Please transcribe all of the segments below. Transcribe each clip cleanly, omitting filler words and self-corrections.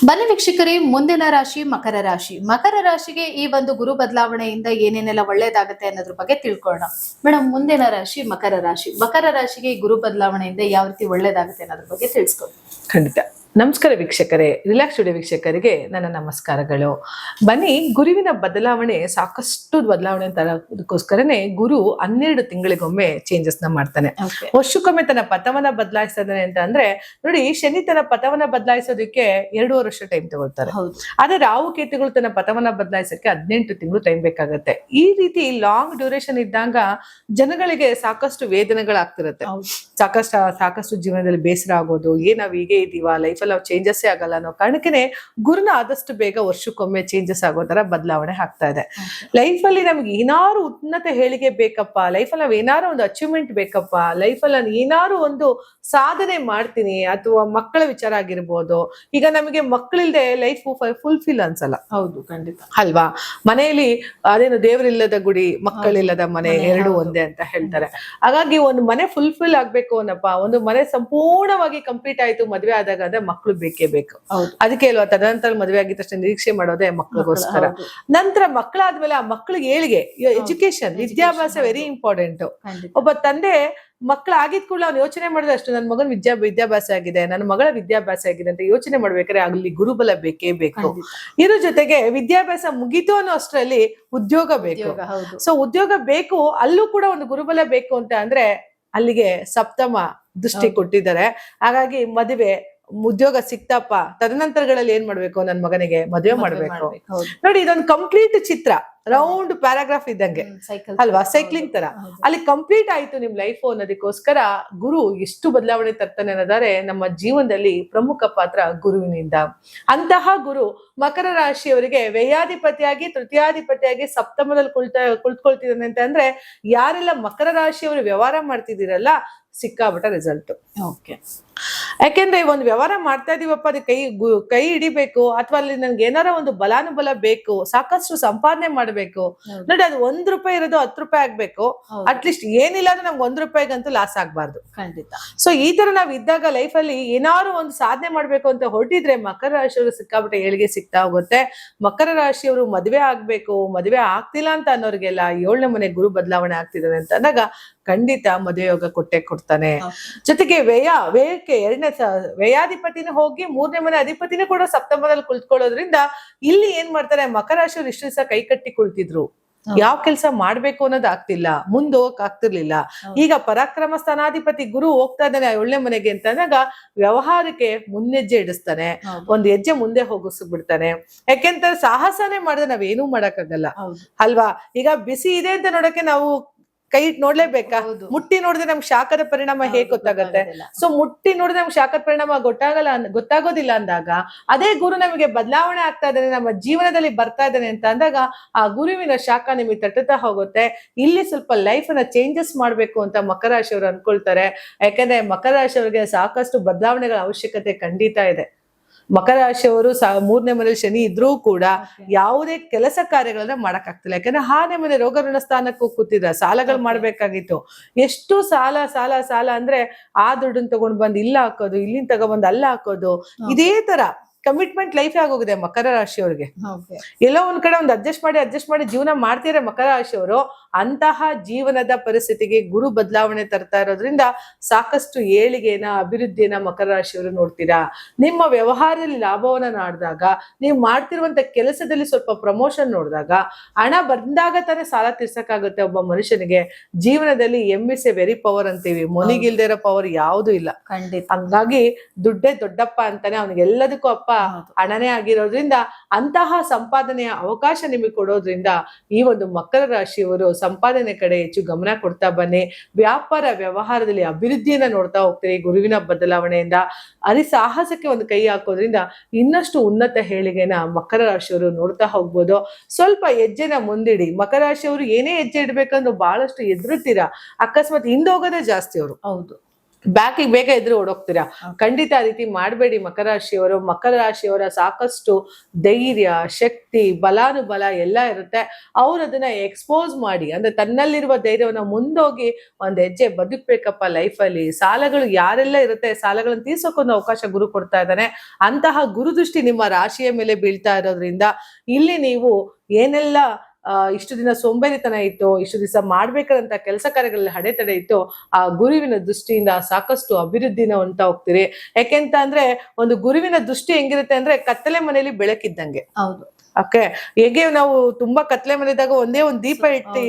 ಬನ್ನಿ ವೀಕ್ಷಕರೇ, ಮುಂದಿನ ರಾಶಿ ಮಕರ ರಾಶಿ. ಮಕರ ರಾಶಿಗೆ ಈ ಒಂದು ಗುರು ಬದಲಾವಣೆಯಿಂದ ಏನೇನೆಲ್ಲ ಒಳ್ಳೇದಾಗುತ್ತೆ ಅನ್ನೋದ್ರ ಬಗ್ಗೆ ತಿಳ್ಕೊಳ್ಳೋಣ. ಮೇಡಮ್, ಮುಂದಿನ ರಾಶಿ ಮಕರ ರಾಶಿ. ಮಕರ ರಾಶಿಗೆ ಈ ಗುರು ಬದಲಾವಣೆಯಿಂದ ಯಾವ ರೀತಿ ಒಳ್ಳೇದಾಗುತ್ತೆ ಅನ್ನೋದ್ರ ಬಗ್ಗೆ ತಿಳಿಸ್ಕೊಡಿ. ಖಂಡಿತ. ನಮಸ್ಕಾರ ವೀಕ್ಷಕರೇ, ರಿಲ್ಯಾಕ್ಸ್ ಸ್ಟುಡಿಯೋ ವೀಕ್ಷಕರಿಗೆ ನನ್ನ ನಮಸ್ಕಾರಗಳು. ಬನ್ನಿ, ಗುರುವಿನ ಬದಲಾವಣೆ ಸಾಕಷ್ಟು ಬದಲಾವಣೆ ತರೋದಕ್ಕೋಸ್ಕರನೇ ಗುರು 12 ತಿಂಗಳಿಗೊಮ್ಮೆ ಚೇಂಜಸ್ ನ ಮಾಡ್ತಾನೆ. ವರ್ಷಕ್ಕೊಮ್ಮೆ ತನ್ನ ಪಥವನ್ನ ಬದಲಾಯಿಸ್ತಾನೆ ಅಂತ ಅಂದ್ರೆ ನೋಡಿ, ಶನಿ ತನ್ನ ಪಥವನ್ನ ಬದಲಾಯಿಸೋದಕ್ಕೆ 2.5 ವರ್ಷ ಟೈಮ್ ತಗೊಳ್ತಾರೆ. ಆದ್ರೆ ರಾಹು ಕೇತುಗಳು ತನ್ನ ಪಥವನ್ನ ಬದಲಾಯಿಸಕ್ಕೆ 18 ತಿಂಗಳು ಟೈಮ್ ಬೇಕಾಗತ್ತೆ. ಈ ರೀತಿ ಲಾಂಗ್ ಡ್ಯೂರೇಷನ್ ಇದ್ದಾಗ ಜನಗಳಿಗೆ ಸಾಕಷ್ಟು ವೇದನೆಗಳಾಗ್ತಿರುತ್ತೆ. ಸಾಕಷ್ಟು ಜೀವನದಲ್ಲಿ ಬೇಸರ ಆಗೋದು, ನಾವ್ ಹೀಗೆ ಇದೀವ, ಲೈಫ್ ಅಲ್ಲಿ ನಾವು ಚೇಂಜಸ್ ಆಗಲ್ಲ ಅನ್ನೋ ಕಾರಣಕ್ಕೆ ಗುರುನ ಆದಷ್ಟು ಬೇಗ ವರ್ಷಕ್ಕೊಮ್ಮೆ ಚೇಂಜಸ್ ಆಗೋ ತರ ಬದಲಾವಣೆ ಆಗ್ತಾ ಇದೆ. ಲೈಫ್ ಅಲ್ಲಿ ನಮ್ಗೆ ಏನಾರು ಉನ್ನತ ಹೇಳಿಕೆ ಬೇಕಪ್ಪ, ಲೈಫ್ ಅಲ್ಲಿ ನಾವ್ ಏನಾರು ಒಂದು ಅಚೀವ್ಮೆಂಟ್ ಬೇಕಪ್ಪ, ಲೈಫ್ ಅಲ್ಲಿ ನಾನು ಏನಾರು ಒಂದು ಸಾಧನೆ ಮಾಡ್ತೀನಿ, ಅಥವಾ ಮಕ್ಕಳ ವಿಚಾರ ಆಗಿರ್ಬೋದು. ಈಗ ನಮಗೆ ಮಕ್ಕಳಿಲ್ದೆ ಲೈಫ್ ಫುಲ್ಫಿಲ್ ಅನ್ಸಲ್ಲ. ಹೌದು, ಖಂಡಿತ ಅಲ್ವಾ? ಮನೆಯಲ್ಲಿ ಅದೇನು ದೇವರಿಲ್ಲದ ಗುಡಿ, ಮಕ್ಕಳಿಲ್ಲದ ಮನೆ ಎರಡು ಒಂದೇ ಅಂತ ಹೇಳ್ತಾರೆ. ಹಾಗಾಗಿ ಒಂದು ಮನೆ ಫುಲ್ಫಿಲ್ ಆಗ್ಬೇಕು ಅನ್ನಪ್ಪ, ಒಂದು ಮನೆ ಸಂಪೂರ್ಣವಾಗಿ ಕಂಪ್ಲೀಟ್ ಆಯ್ತು ಮದ್ವೆ ಆದಾಗ ಅಂದ್ರೆ ಮಕ್ಕಳು ಬೇಕೇ ಬೇಕು. ಅದಕ್ಕೆ ಅಲ್ವಾ ತದನಂತರ ಮದುವೆ ಆಗಿದ ತಕ್ಷಣ ನಿರೀಕ್ಷೆ ಮಾಡೋದೇ ಮಕ್ಕಳಿಗೋಸ್ಕರ. ನಂತರ ಮಕ್ಕಳಾದ್ಮೇಲೆ ಆ ಮಕ್ಕಳಿಗೆ ಏಳಿಗೆ, ಎಜುಕೇಶನ್, ವಿದ್ಯಾಭ್ಯಾಸ ವೆರಿ ಇಂಪಾರ್ಟೆಂಟ್. ಒಬ್ಬ ತಂದೆ ಮಕ್ಕಳಾಗಿದ್ ಕೂಡ ಅವ್ನು ಯೋಚನೆ ಮಾಡಿದ್ರೆ ಅಷ್ಟು ನನ್ನ ಮಗನ ವಿದ್ಯಾಭ್ಯಾಸ ಆಗಿದೆ, ನನ್ನ ಮಗಳ ವಿದ್ಯಾಭ್ಯಾಸ ಆಗಿದೆ ಅಂತ ಯೋಚನೆ ಮಾಡ್ಬೇಕಾದ್ರೆ ಅಲ್ಲಿ ಗುರುಬಲ ಬೇಕೇ ಬೇಕು. ಇದ್ರ ಜೊತೆಗೆ ವಿದ್ಯಾಭ್ಯಾಸ ಮುಗೀತು ಅನ್ನೋ ಅಷ್ಟರಲ್ಲಿ ಉದ್ಯೋಗ ಬೇಕು. ಸೊ ಉದ್ಯೋಗ ಬೇಕು, ಅಲ್ಲೂ ಕೂಡ ಒಂದು ಗುರುಬಲ ಬೇಕು ಅಂತ ಅಂದ್ರೆ ಅಲ್ಲಿಗೆ ಸಪ್ತಮ ದೃಷ್ಟಿ ಕೊಟ್ಟಿದ್ದಾರೆ. ಹಾಗಾಗಿ ಮದುವೆ, ಉದ್ಯೋಗ ಸಿಕ್ತಪ್ಪ, ತದನಂತರಗಳಲ್ಲಿ ಏನ್ ಮಾಡ್ಬೇಕು, ನನ್ ಮಗನಿಗೆ ಮದುವೆ ಮಾಡ್ಬೇಕು. ನೋಡಿ, ಇದೊಂದು ಕಂಪ್ಲೀಟ್ ಚಿತ್ರ, ರೌಂಡ್ ಪ್ಯಾರಾಗ್ರಾಫ್ ಇದ್ದಂಗೆ ಅಲ್ವಾ, ಸೈಕ್ಲಿಂಗ್ ತರ. ಅಲ್ಲಿ ಕಂಪ್ಲೀಟ್ ಆಯ್ತು ನಿಮ್ ಲೈಫ್ ಅನ್ನೋದಕ್ಕೋಸ್ಕರ ಗುರು ಎಷ್ಟು ಬದಲಾವಣೆ ತರ್ತಾನೆ ಅನ್ನೋದಾರೆ ನಮ್ಮ ಜೀವನದಲ್ಲಿ ಪ್ರಮುಖ ಪಾತ್ರ ಗುರುವಿನಿಂದ. ಅಂತಹ ಗುರು ಮಕರ ರಾಶಿಯವರಿಗೆ ವ್ಯಯಾಧಿಪತಿಯಾಗಿ, ತೃತೀಯಾಧಿಪತಿಯಾಗಿ ಸಪ್ತಮದಲ್ಲಿ ಕುಳಿತುಕೊಳ್ತಿದ್ದಾನೆ ಅಂತ ಅಂದ್ರೆ ಯಾರೆಲ್ಲ ಮಕರ ರಾಶಿಯವರು ವ್ಯವಹಾರ ಮಾಡ್ತಿದ್ದೀರಲ್ಲ, ಸಿಕ್ಕಾಬಿಟ್ಟ ರಿಸಲ್ಟ್. ಯಾಕೆಂದ್ರೆ ಒಂದು ವ್ಯವಹಾರ ಮಾಡ್ತಾ ಇದೀವಪ್ಪ, ಅದಕ್ಕೆ ಕೈ ಹಿಡಿಬೇಕು, ಅಥವಾ ಅಲ್ಲಿ ನನ್ಗೆ ಏನಾರ ಒಂದು ಬಲಾನುಬಲ ಬೇಕು, ಸಾಕಷ್ಟು ಸಂಪಾದನೆ ಮಾಡ್ಬೇಕು. ನೋಡಿ, ಅದು ₹1 ಇರೋದು ₹10 ಆಗ್ಬೇಕು. ಅಟ್ಲೀಸ್ಟ್ ಏನಿಲ್ಲ ಅಂದ್ರೆ ನಮ್ಗೆ ₹1ಗಂತೂ ಲಾಸ್ ಆಗ್ಬಾರ್ದು. ಖಂಡಿತ. ಸೊ ಈ ತರ ನಾವ್ ಇದ್ದಾಗ ಲೈಫ್ ಅಲ್ಲಿ ಏನಾದ್ರು ಒಂದು ಸಾಧನೆ ಮಾಡ್ಬೇಕು ಅಂತ ಹೊರಟಿದ್ರೆ ಮಕರ ರಾಶಿಯವರು ಸಿಕ್ಕಾಬಿಟ್ಟ ಏಳಿಗೆ ಸಿಗ್ತಾ ಹೋಗುತ್ತೆ. ಮಕರ ರಾಶಿಯವರು ಮದ್ವೆ ಆಗ್ಬೇಕು, ಮದ್ವೆ ಆಗ್ತಿಲ್ಲ ಅಂತ ಅನ್ನೋರ್ಗೆಲ್ಲ 7ನೇ ಮನೆ ಗುರು ಬದಲಾವಣೆ ಆಗ್ತಿದ್ದಾರೆ ಅಂತ ಅಂದಾಗ ಖಂಡಿತ ಮದುವೆ ಯೋಗ ಕೊಡ್ತಾನೆ. ಜೊತೆಗೆ ವ್ಯಯಕ್ಕೆ 2ನೇ ವ್ಯಯಾಧಿಪತಿನ ಹೋಗಿ 3ನೇ ಮನೆ ಅಧಿಪತಿನ ಕೂಡ ಸಪ್ತಮದಲ್ಲಿ ಕುಳಿತುಕೊಳ್ಳೋದ್ರಿಂದ ಇಲ್ಲಿ ಏನ್ ಮಾಡ್ತಾರೆ, ಮಕರ ರಾಶಿಯವರು ಇಷ್ಟು ದಿವಸ ಕೈ ಕಟ್ಟಿ ಕುಳಿತಿದ್ರು, ಯಾವ ಕೆಲಸ ಮಾಡ್ಬೇಕು ಅನ್ನೋದು ಆಗ್ತಿಲ್ಲ, ಮುಂದೆ ಹೋಗಕ್ ಆಗ್ತಿರ್ಲಿಲ್ಲ. ಈಗ ಪರಾಕ್ರಮ ಸ್ಥಾನಾಧಿಪತಿ ಗುರು ಹೋಗ್ತಾ ಇದ್ದಾನೆ 7ನೇ ಮನೆಗೆ ಅಂತ ಅಂದಾಗ ವ್ಯವಹಾರಕ್ಕೆ ಮುನ್ನೆಜ್ಜೆ ಇಡಿಸ್ತಾನೆ, ಒಂದ್ ಹೆಜ್ಜೆ ಮುಂದೆ ಹೋಗಿಸ್ಬಿಡ್ತಾನೆ. ಯಾಕೆಂತ ಸಾಹಸನೇ ಮಾಡಿದ್ರೆ ನಾವೇನೂ ಮಾಡಕ್ಕಾಗಲ್ಲ ಅಲ್ವಾ. ಈಗ ಬಿಸಿ ಇದೆ ಅಂತ ನೋಡಕ್ಕೆ ನಾವು ಕೈ ಇಟ್ಟು ನೋಡ್ಲೇಬೇಕಾ? ಮುಟ್ಟಿ ನೋಡಿದ್ರೆ ನಮ್ಗೆ ಶಾಖದ ಪರಿಣಾಮ ಹೇಗ್ ಗೊತ್ತಾಗತ್ತೆ? ಸೊ ಮುಟ್ಟಿ ನೋಡಿದ್ರೆ ನಮ್ಗೆ ಶಾಖದ ಪರಿಣಾಮ ಗೊತ್ತಾಗೋದಿಲ್ಲ ಅಂದಾಗ ಅದೇ ಗುರು ನಮಗೆ ಬದಲಾವಣೆ ಆಗ್ತಾ ಇದ್ದಾನೆ, ನಮ್ಮ ಜೀವನದಲ್ಲಿ ಬರ್ತಾ ಇದ್ದಾನೆ ಅಂತ ಅಂದಾಗ ಆ ಗುರುವಿನ ಶಾಖ ನಿಮಗೆ ತಟ್ಟುತ್ತಾ ಹೋಗುತ್ತೆ. ಇಲ್ಲಿ ಸ್ವಲ್ಪ ಲೈಫ್ ಅನ್ನ ಚೇಂಜಸ್ ಮಾಡ್ಬೇಕು ಅಂತ ಮಕರ ರಾಶಿಯವರು ಅನ್ಕೊಳ್ತಾರೆ. ಯಾಕಂದ್ರೆ ಮಕರ ರಾಶಿಯವರಿಗೆ ಸಾಕಷ್ಟು ಬದಲಾವಣೆಗಳ ಅವಶ್ಯಕತೆ ಖಂಡಿತ ಇದೆ. ಮಕರ ರಾಶಿಯವರು 3ನೇ ಮನೆಯಲ್ಲಿ ಶನಿ ಇದ್ರೂ ಕೂಡ ಯಾವುದೇ ಕೆಲಸ ಕಾರ್ಯಗಳನ್ನ ಮಾಡಕ್ ಆಗ್ತಿಲ್ಲ. ಯಾಕಂದ್ರೆ 6ನೇ ಮನೆ ರೋಗ ಋಣ ಸ್ಥಾನಕ್ಕೂ ಕೂತಿದ್ರ, ಸಾಲಗಳು ಮಾಡ್ಬೇಕಾಗಿತ್ತು. ಎಷ್ಟು ಸಾಲ ಅಂದ್ರೆ ಆ ದುಡ್ಡನ್ನ ತಗೊಂಡ್ ಬಂದು ಇಲ್ಲ ಹಾಕೋದು, ಇಲ್ಲಿಂದ ತಗೊಂಡ್ಬಂದು ಅಲ್ಲ ಹಾಕೋದು, ಇದೇ ತರ ಕಮಿಟ್ಮೆಂಟ್ ಲೈಫ್ ಆಗೋಗಿದೆ ಮಕರ ರಾಶಿಯವ್ರಿಗೆ. ಎಲ್ಲೋ ಒಂದ್ ಕಡೆ ಒಂದು ಅಡ್ಜಸ್ಟ್ ಮಾಡಿ ಜೀವನ ಮಾಡ್ತಿದ್ರೆ ಮಕರ ರಾಶಿಯವರು ಅಂತಹ ಜೀವನದ ಪರಿಸ್ಥಿತಿಗೆ ಗುರು ಬದಲಾವಣೆ ತರ್ತಾ ಇರೋದ್ರಿಂದ ಸಾಕಷ್ಟು ಏಳಿಗೆನ, ಅಭಿವೃದ್ಧಿಯನ್ನ ಮಕರ ರಾಶಿಯವರು ನೋಡ್ತೀರಾ. ನಿಮ್ಮ ವ್ಯವಹಾರದಲ್ಲಿ ಲಾಭವನ್ನ ನೋಡಿದಾಗ, ನೀವು ಮಾಡ್ತಿರುವಂತ ಕೆಲಸದಲ್ಲಿ ಸ್ವಲ್ಪ ಪ್ರಮೋಷನ್ ನೋಡಿದಾಗ, ಹಣ ಬಂದಾಗ ತಾನೇ ಸಾಲ ತೀರ್ಸಕ್ಕಾಗುತ್ತೆ ಒಬ್ಬ ಮನುಷ್ಯನಿಗೆ. ಜೀವನದಲ್ಲಿ ಎಸ್ ಎ ವೆರಿ ಪವರ್ ಅಂತೀವಿ, ಮೊನಿಗಿಲ್ದೇ ಇರೋ ಪವರ್ ಯಾವ್ದು ಇಲ್ಲ. ಹಂಗಾಗಿ ದುಡ್ಡೇ ದೊಡ್ಡಪ್ಪ ಅಂತಾನೆ, ಅವನಿಗೆ ಎಲ್ಲದಕ್ಕೂ ಅಪ್ಪ ಹಣನೇ ಆಗಿರೋದ್ರಿಂದ ಅಂತಹ ಸಂಪಾದನೆಯ ಅವಕಾಶ ನಿಮಗೆ ಕೊಡೋದ್ರಿಂದ ಈ ಒಂದು ಮಕರ ರಾಶಿಯವರು ಸಂಪಾದನೆ ಕಡೆ ಹೆಚ್ಚು ಗಮನ ಕೊಡ್ತಾ ಬನ್ನಿ. ವ್ಯಾಪಾರ ವ್ಯವಹಾರದಲ್ಲಿ ಅಭಿವೃದ್ಧಿಯನ್ನ ನೋಡ್ತಾ ಹೋಗ್ತೀರಿ. ಗುರುವಿನ ಬದಲಾವಣೆಯಿಂದ ಸಾಹಸಕ್ಕೆ ಒಂದು ಕೈ ಹಾಕೋದ್ರಿಂದ ಇನ್ನಷ್ಟು ಉನ್ನತ ಹೇಳಿಗೆನ ಮಕರ ರಾಶಿಯವರು ನೋಡ್ತಾ ಹೋಗ್ಬೋದು. ಸ್ವಲ್ಪ ಹೆಜ್ಜೆನ ಮುಂದಿಡಿ. ಮಕರ ರಾಶಿಯವರು ಏನೇ ಹೆಜ್ಜೆ ಇಡ್ಬೇಕಂದ್ರೆ ಬಹಳಷ್ಟು ಎದುರುತ್ತೀರಾ, ಅಕಸ್ಮಾತ್ ಹಿಂದೋಗೋದೇ ಜಾಸ್ತಿ ಅವರು. ಹೌದು, ಬ್ಯಾಕಿಗೆ ಬೇಗ ಎದುರು ಓಡೋಗ್ತೀರಾ. ಖಂಡಿತ ಆ ರೀತಿ ಮಾಡಬೇಡಿ ಮಕರ ರಾಶಿಯವರು. ಮಕರ ರಾಶಿಯವರ ಸಾಕಷ್ಟು ಧೈರ್ಯ, ಶಕ್ತಿ, ಬಲಾನುಬಲ ಎಲ್ಲ ಇರುತ್ತೆ. ಅವ್ರು ಅದನ್ನ ಎಕ್ಸ್ಪೋಸ್ ಮಾಡಿ, ಅಂದ್ರೆ ತನ್ನಲ್ಲಿರುವ ಧೈರ್ಯವನ್ನ ಮುಂದೋಗಿ ಒಂದ್ ಹೆಜ್ಜೆ ಬದುಕ್ಬೇಕಪ್ಪ ಲೈಫಲ್ಲಿ. ಸಾಲಗಳು ಯಾರೆಲ್ಲ ಇರುತ್ತೆ, ಸಾಲಗಳನ್ನು ತೀರ್ಸೋಕೊಂದು ಅವಕಾಶ ಗುರು ಕೊಡ್ತಾ ಇದ್ದಾನೆ. ಅಂತಹ ಗುರುದೃಷ್ಟಿ ನಿಮ್ಮ ರಾಶಿಯ ಮೇಲೆ ಬೀಳ್ತಾ ಇರೋದ್ರಿಂದ ಇಲ್ಲಿ ನೀವು ಏನೆಲ್ಲ ಇಷ್ಟು ದಿನ ಸೋಂಬೇರಿತನ ಇತ್ತು, ಇಷ್ಟು ದಿವಸ ಮಾಡ್ಬೇಕಾದಂತ ಕೆಲಸ ಕಾರ್ಯಗಳಲ್ಲಿ ಅಡೆತಡೆ ಇತ್ತು, ಆ ಗುರುವಿನ ದೃಷ್ಟಿಯಿಂದ ಸಾಕಷ್ಟು ಅಭಿವೃದ್ಧಿನ ಹೊಂದ್ತಾ ಹೋಗ್ತೀರಿ. ಯಾಕೆಂತ ಅಂದ್ರೆ ಒಂದು ಗುರುವಿನ ದೃಷ್ಟಿ ಹೆಂಗಿರುತ್ತೆ ಅಂದ್ರೆ ಕತ್ತಲೆ ಮನೆಯಲ್ಲಿ ಬೆಳಕಿದ್ದಂಗೆ. ಹೌದು. ಓಕೆ, ಹೇಗೆ ನಾವು ತುಂಬಾ ಕತ್ಲೆ ಮನೆದಾಗ ಒಂದೇ ಒಂದು ದೀಪ ಇಟ್ಟು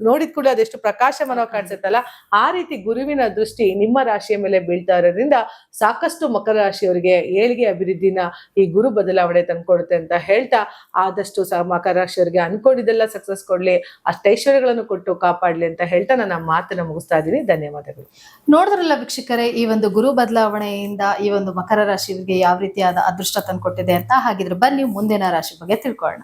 ನೋಡಿದ ಕೂಡ ಅದೆಷ್ಟು ಪ್ರಕಾಶಮಾನವಾಗಿ ಕಾಣಿಸುತ್ತಲ್ಲ, ಆ ರೀತಿ ಗುರುವಿನ ದೃಷ್ಟಿ ನಿಮ್ಮ ರಾಶಿಯ ಮೇಲೆ ಬೀಳ್ತಾ ಇರೋದ್ರಿಂದ ಸಾಕಷ್ಟು ಮಕರ ರಾಶಿಯವರಿಗೆ ಏಳಿಗೆ ಅಭಿವೃದ್ಧಿನ ಈ ಗುರು ಬದಲಾವಣೆ ತಂದ್ಕೊಡುತ್ತೆ ಅಂತ ಹೇಳ್ತಾ, ಆದಷ್ಟು ಮಕರ ರಾಶಿಯವರಿಗೆ ಅನ್ಕೊಂಡಿದ್ದೆಲ್ಲ ಸಕ್ಸಸ್ ಕೊಡ್ಲಿ, ಅಷ್ಟು ಐಶ್ವರ್ಯಗಳನ್ನು ಕೊಟ್ಟು ಕಾಪಾಡ್ಲಿ ಅಂತ ಹೇಳ್ತಾ ನನ್ನ ಮಾತನ್ನ ಮುಗಿಸ್ತಾ ಇದ್ದೀನಿ. ಧನ್ಯವಾದಗಳು. ನೋಡಿದ್ರಲ್ಲ ವೀಕ್ಷಕರೇ, ಈ ಒಂದು ಗುರು ಬದಲಾವಣೆಯಿಂದ ಈ ಒಂದು ಮಕರ ರಾಶಿಯವರಿಗೆ ಯಾವ ರೀತಿಯಾದ ಅದೃಷ್ಟ ತಂದ್ಕೊಟ್ಟಿದೆ ಅಂತ. ಹಾಗಿದ್ರೆ ಬನ್ನಿ ಮುಂದಿನ ರಾಶಿ ಬಗ್ಗೆ ತಿಳ್ಕೊಳ್ಳೋಣ.